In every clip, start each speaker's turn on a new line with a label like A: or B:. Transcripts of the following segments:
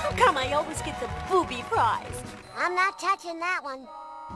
A: How come I always get the booby prize?
B: I'm not touching that one.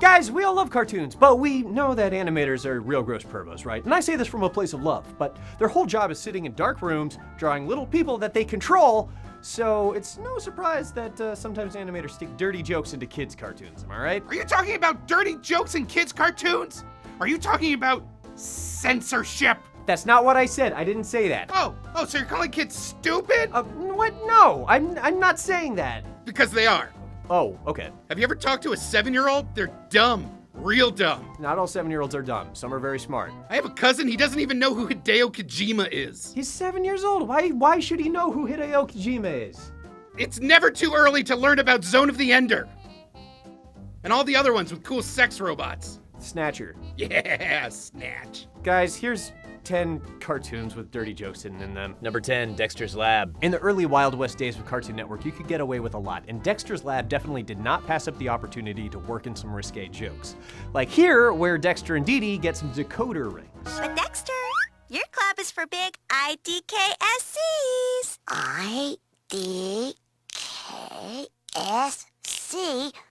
C: Guys, we all love cartoons, but we know that animators are real gross pervos, right? And I say this from a place of love, but their whole job is sitting in dark rooms, drawing little people that they control, so it's no surprise that sometimes animators stick dirty jokes into kids' cartoons, am I right?
D: Are you talking about dirty jokes in kids' cartoons? Are you talking about censorship?
C: That's not what I said. I didn't say that.
D: Oh, so you're calling kids stupid?
C: What? No, I'm not saying that.
D: Because they are.
C: Oh, okay.
D: Have you ever talked to a 7-year-old? They're dumb. Real dumb.
C: Not all 7-year-olds are dumb. Some are very smart.
D: I have a cousin, he doesn't even know who Hideo Kojima is.
C: He's 7 years old. Why should he know who Hideo Kojima is?
D: It's never too early to learn about Zone of the Ender. And all the other ones with cool sex robots.
C: Snatcher.
D: Yeah, Snatch.
C: Guys, here's 10 cartoons with dirty jokes hidden in them.
E: Number 10, Dexter's Lab.
C: In the early Wild West days of Cartoon Network, you could get away with a lot, and Dexter's Lab definitely did not pass up the opportunity to work in some risque jokes. Like here, where Dexter and Dee Dee get some decoder rings.
B: But Dexter, your club is for big IDKSCs. IDKSC?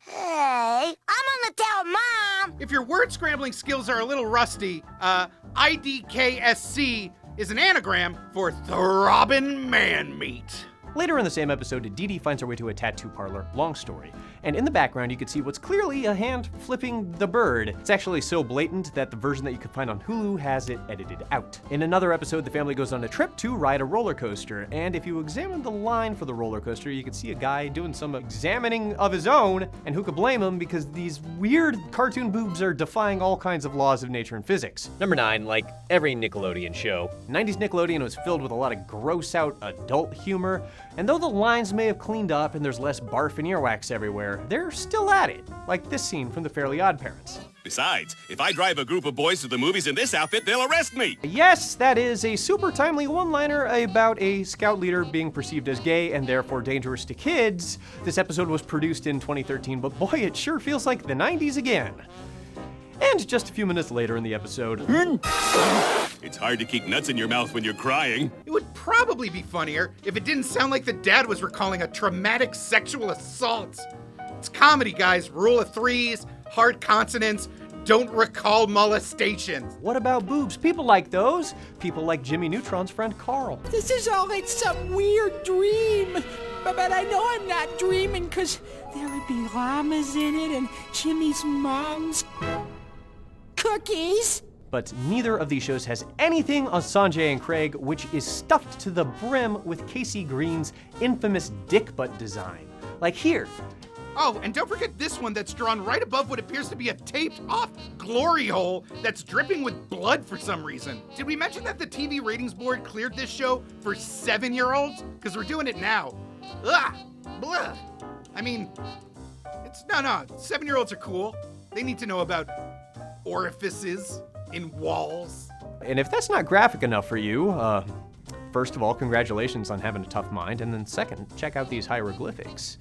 B: Hey, I'm gonna tell Mom.
D: If your word scrambling skills are a little rusty, IDKSC is an anagram for throbbing man meat.
C: Later in the same episode, Dee Dee finds her way to a tattoo parlor, long story. And in the background, you can see what's clearly a hand flipping the bird. It's actually so blatant that the version that you can find on Hulu has it edited out. In another episode, the family goes on a trip to ride a roller coaster. And if you examine the line for the roller coaster, you can see a guy doing some examining of his own. And who could blame him, because these weird cartoon boobs are defying all kinds of laws of nature and physics.
E: Number 9, like every Nickelodeon show.
C: 90s Nickelodeon was filled with a lot of gross out adult humor. And though the lines may have cleaned up and there's less barf and earwax everywhere, they're still at it, like this scene from The Fairly Odd Parents.
F: Besides, if I drive a group of boys to the movies in this outfit, they'll arrest me.
C: Yes, that is a super timely one-liner about a scout leader being perceived as gay and therefore dangerous to kids. This episode was produced in 2013, but boy, it sure feels like the 90s again. And just a few minutes later in the episode...
F: It's hard to keep nuts in your mouth when you're crying.
D: It would probably be funnier if it didn't sound like the dad was recalling a traumatic sexual assault. It's comedy, guys. Rule of threes, hard consonants, don't recall molestations.
C: What about boobs? People like those. People like Jimmy Neutron's friend Carl.
G: This is all like some weird dream. But I know I'm not dreaming, because there would be llamas in it and Jimmy's mom's cookies.
C: But neither of these shows has anything on Sanjay and Craig, which is stuffed to the brim with Casey Green's infamous dick butt design. Like here.
D: Oh, and don't forget this one that's drawn right above what appears to be a taped-off glory hole that's dripping with blood for some reason. Did we mention that the TV ratings board cleared this show for 7-year-olds? Because we're doing it now. Ugh! Blah! I mean, no, 7-year-olds are cool. They need to know about orifices in walls.
C: And if that's not graphic enough for you, first of all, congratulations on having a tough mind, and then second, check out these hieroglyphics.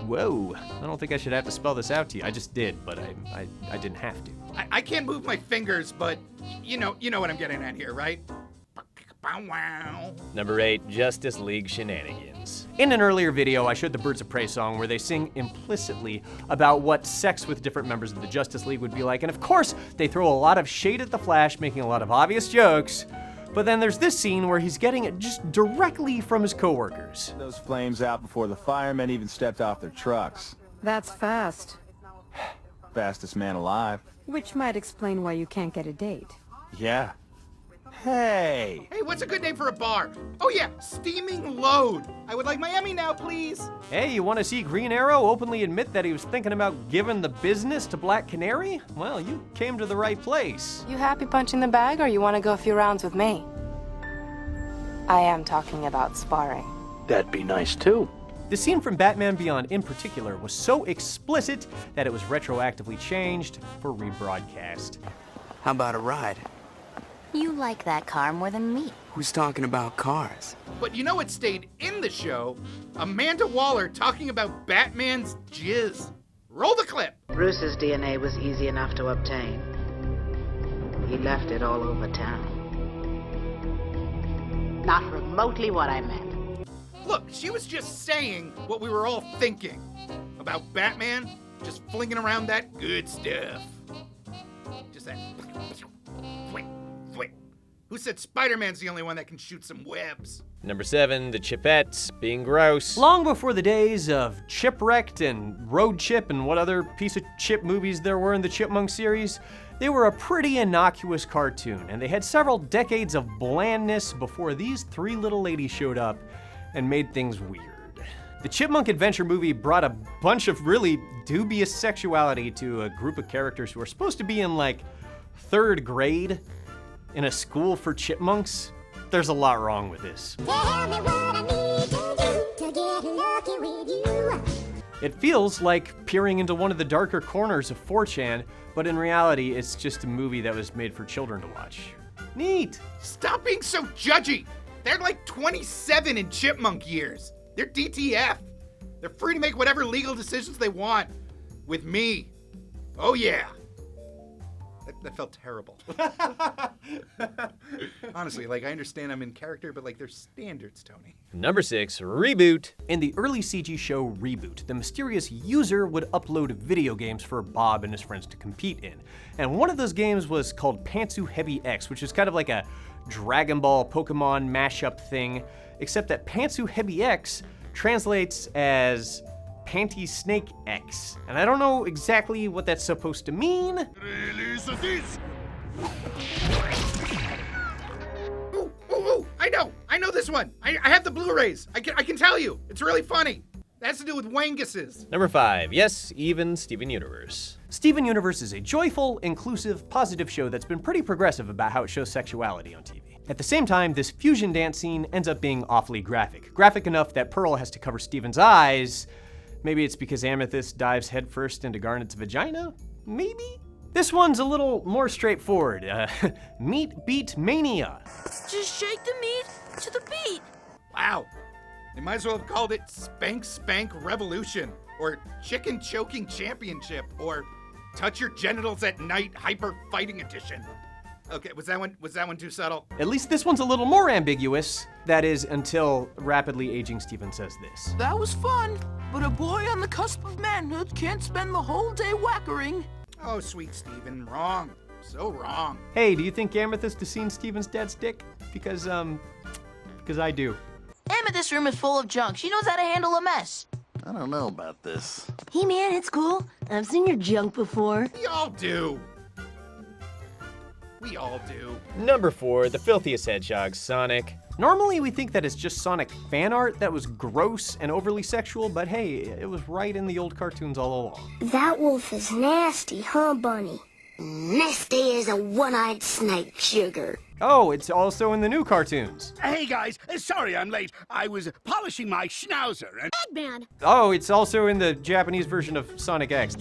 C: Whoa, I don't think I should have to spell this out to you. I just did, but I didn't have to.
D: I can't move my fingers, but you know what I'm getting at here, right?
E: Number 8, Justice League Shenanigans.
C: In an earlier video, I showed the Birds of Prey song where they sing implicitly about what sex with different members of the Justice League would be like, and of course, they throw a lot of shade at the Flash, making a lot of obvious jokes. But then there's this scene where he's getting it just directly from his coworkers.
H: Those flames out before the firemen even stepped off their trucks.
I: That's fast.
H: Fastest man alive.
I: Which might explain why you can't get a date.
H: Yeah. Hey!
D: Hey, what's a good name for a bar? Oh yeah, Steaming Load. I would like my Emmy now, please.
C: Hey, you want to see Green Arrow openly admit that he was thinking about giving the business to Black Canary? Well, you came to the right place.
J: You happy punching the bag, or you want to go a few rounds with me? I am talking about sparring.
K: That'd be nice too.
C: The scene from Batman Beyond in particular was so explicit that it was retroactively changed for rebroadcast.
K: How about a ride?
B: You like that car more than me.
K: Who's talking about cars?
D: But you know what stayed in the show? Amanda Waller talking about Batman's jizz. Roll the clip.
L: Bruce's DNA was easy enough to obtain. He left it all over town. Not remotely what I meant.
D: Look, she was just saying what we were all thinking about Batman just flinging around that good stuff. Just that. Who said Spider-Man's the only one that can shoot some webs?
E: Number 7, the Chipettes being gross.
C: Long before the days of Chipwrecked and Road Chip and what other piece of chip movies there were in the Chipmunk series, they were a pretty innocuous cartoon, and they had several decades of blandness before these three little ladies showed up and made things weird. The Chipmunk Adventure movie brought a bunch of really dubious sexuality to a group of characters who are supposed to be in like 3rd grade in a school for chipmunks. There's a lot wrong with this. It feels like peering into one of the darker corners of 4chan, but in reality, it's just a movie that was made for children to watch. Neat.
D: Stop being so judgy. They're like 27 in chipmunk years. They're DTF. They're free to make whatever legal decisions they want. With me. Oh yeah. That felt terrible. Honestly, like, I understand I'm in character, but like, there's standards, Tony.
E: Number 6, Reboot.
C: In the early CG show Reboot, the mysterious user would upload video games for Bob and his friends to compete in. And one of those games was called Pantsu Heavy X, which is kind of like a Dragon Ball Pokemon mashup thing, except that Pantsu Heavy X translates as Panty Snake X. And I don't know exactly what that's supposed to mean.
D: Ooh, I know this one. I have the Blu-rays. I can tell you. It's really funny. It has to do with wanguses.
E: Number 5, yes, even Steven Universe.
C: Steven Universe is a joyful, inclusive, positive show that's been pretty progressive about how it shows sexuality on TV. At the same time, this fusion dance scene ends up being awfully graphic. Graphic enough that Pearl has to cover Steven's eyes. Maybe it's because Amethyst dives headfirst into Garnet's vagina? Maybe? This one's a little more straightforward. Meat Beat Mania.
A: Just shake the meat to the beat.
D: Wow. They might as well have called it Spank Spank Revolution, or Chicken Choking Championship, or Touch Your Genitals at Night Hyper Fighting Edition. Okay, was that one too subtle?
C: At least this one's a little more ambiguous. That is, until rapidly aging Steven says this.
G: That was fun, but a boy on the cusp of manhood can't spend the whole day whackering.
D: Oh, sweet Steven, wrong. So wrong.
C: Hey, do you think Amethyst has seen Steven's dad's dick? Because I do.
M: Amethyst's room is full of junk. She knows how to handle a mess.
N: I don't know about this.
B: Hey man, it's cool. I've seen your junk before.
D: We all do. We all do.
E: Number 4, the filthiest hedgehog, Sonic.
C: Normally we think that it's just Sonic fan art that was gross and overly sexual, but hey, it was right in the old cartoons all along.
B: That wolf is nasty, huh, Bunny? Nasty as a one-eyed snake, Sugar.
C: Oh, it's also in the new cartoons.
O: Hey guys, sorry I'm late. I was polishing my schnauzer and...
B: Eggman!
C: Oh, it's also in the Japanese version of Sonic X.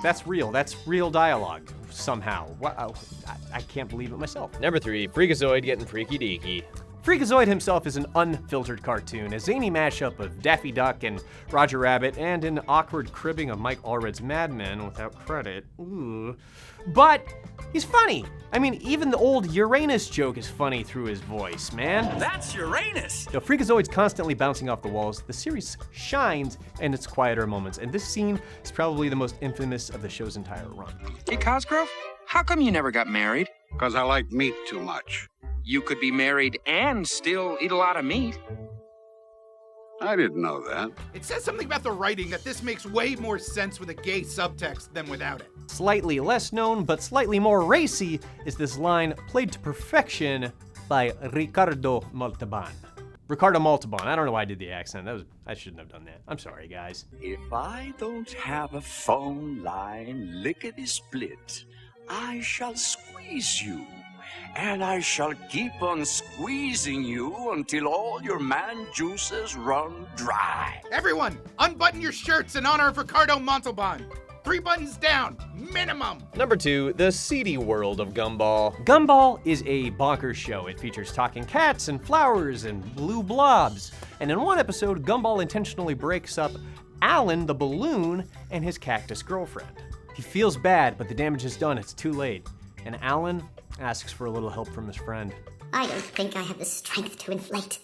C: That's real dialogue, somehow. Wow, I can't believe it myself.
E: Number 3, Freakazoid getting freaky deaky.
C: Freakazoid himself is an unfiltered cartoon, a zany mashup of Daffy Duck and Roger Rabbit, and an awkward cribbing of Mike Allred's Mad Men without credit. Ooh. But he's funny. I mean, even the old Uranus joke is funny through his voice, man.
O: That's Uranus!
C: Though Freakazoid's constantly bouncing off the walls, the series shines in its quieter moments, and this scene is probably the most infamous of the show's entire run.
P: Hey, Cosgrove, how come you never got married?
Q: Because I like meat too much.
P: You could be married and still eat a lot of meat.
Q: I didn't know that.
D: It says something about the writing that this makes way more sense with a gay subtext than without it.
C: Slightly less known, but slightly more racy, is this line played to perfection by Ricardo Montalban. Ricardo Montalban. I don't know why I did the accent. I shouldn't have done that. I'm sorry, guys.
R: If I don't have a phone line lickety-split, I shall squeeze you. And I shall keep on squeezing you until all your man juices run dry.
D: Everyone, unbutton your shirts in honor of Ricardo Montalban. 3 buttons down, minimum.
E: Number 2, the seedy world of Gumball.
C: Gumball is a bonkers show. It features talking cats and flowers and blue blobs. And in one episode, Gumball intentionally breaks up Alan the balloon and his cactus girlfriend. He feels bad, but the damage is done. It's too late. And Alan asks for a little help from his friend.
B: I don't think I have the strength to inflate.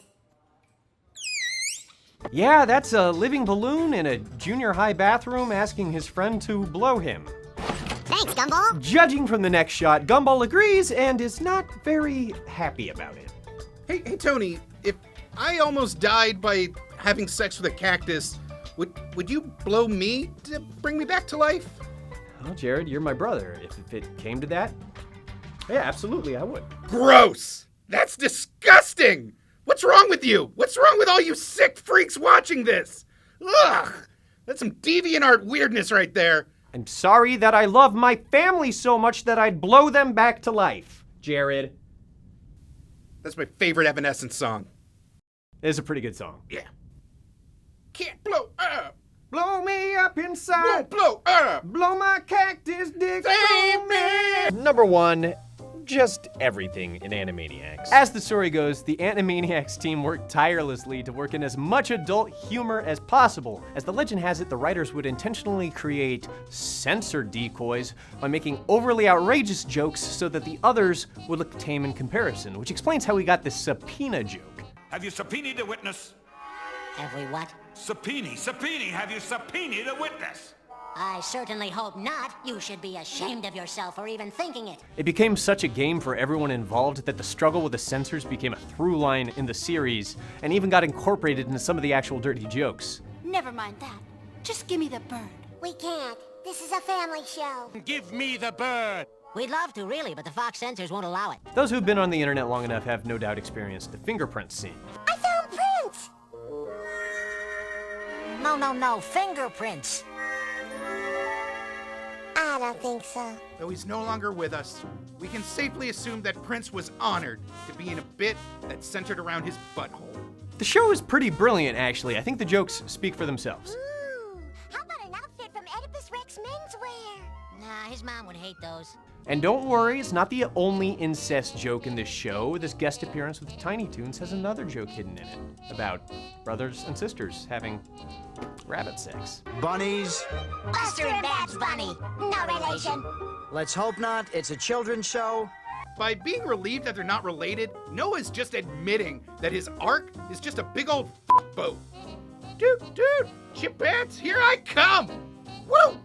C: Yeah, that's a living balloon in a junior high bathroom asking his friend to blow him.
B: Thanks, Gumball.
C: Judging from the next shot, Gumball agrees and is not very happy about it.
D: Hey, Tony, if I almost died by having sex with a cactus, would you blow me to bring me back to life?
C: Well, Jared, you're my brother. If it came to that, yeah, absolutely, I would.
D: Gross! That's disgusting! What's wrong with you? What's wrong with all you sick freaks watching this? Ugh! That's some DeviantArt weirdness right there.
C: I'm sorry that I love my family so much that I'd blow them back to life, Jared.
D: That's my favorite Evanescence song.
C: It is a pretty good song.
D: Yeah. Can't blow up.
C: Blow me up inside.
D: Won't blow up.
C: Blow my cactus dick. Save me.
E: Number 1, just everything in Animaniacs.
C: As the story goes, the Animaniacs team worked tirelessly to work in as much adult humor as possible. As the legend has it, the writers would intentionally create censor decoys by making overly outrageous jokes so that the others would look tame in comparison, which explains how we got the subpoena joke.
S: Have you subpoenaed a witness?
T: Have we what?
S: Subpoena, have you subpoenaed a witness?
T: I certainly hope not. You should be ashamed of yourself for even thinking it.
C: It became such a game for everyone involved that the struggle with the censors became a through line in the series and even got incorporated into some of the actual dirty jokes.
A: Never mind that. Just give me the bird.
B: We can't. This is a family show.
S: Give me the bird.
T: We'd love to, really, but the Fox censors won't allow it.
C: Those who've been on the internet long enough have no doubt experienced the fingerprint scene.
B: I found prints!
T: No, fingerprints.
B: I don't think so.
D: Though he's no longer with us, we can safely assume that Prince was honored to be in a bit that centered around his butthole.
C: The show is pretty brilliant, actually. I think the jokes speak for themselves.
B: Ooh, how about an outfit from Oedipus Rex menswear?
T: Nah, his mom would hate those.
C: And don't worry, it's not the only incest joke in this show. This guest appearance with Tiny Toons has another joke hidden in it about brothers and sisters having rabbit sex.
K: Bunnies?
B: Buster and Babs Bunny. No relation.
K: Let's hope not. It's a children's show.
D: By being relieved that they're not related, Noah's just admitting that his arc is just a big old boat. Dude, Chipmunks, here I come! Woo!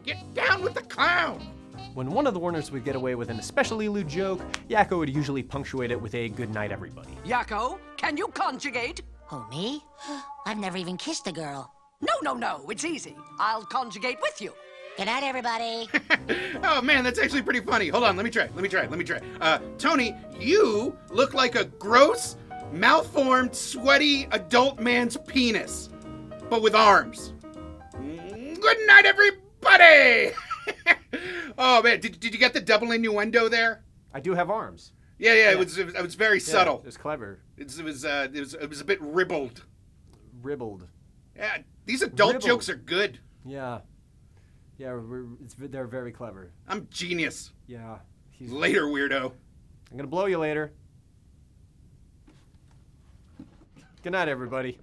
D: Get down with the clown!
C: When one of the Warners would get away with an especially lewd joke, Yakko would usually punctuate it with a good night, everybody.
U: Yakko, can you conjugate?
T: Oh, me? I've never even kissed a girl.
U: No, it's easy. I'll conjugate with you.
T: Good night, everybody.
D: Oh man, that's actually pretty funny. Hold on, let me try. Tony, you look like a gross, malformed, sweaty adult man's penis, but with arms. Good night, everybody! Oh man, did you get the double innuendo there?
C: I do have arms.
D: Yeah. It was very subtle.
C: It was clever.
D: It was a bit ribbled.
C: Ribbled.
D: Yeah, these adult jokes are good.
C: Yeah, they're very clever.
D: I'm genius.
C: Yeah.
D: Later, weirdo.
C: I'm gonna blow you later. Good night, everybody.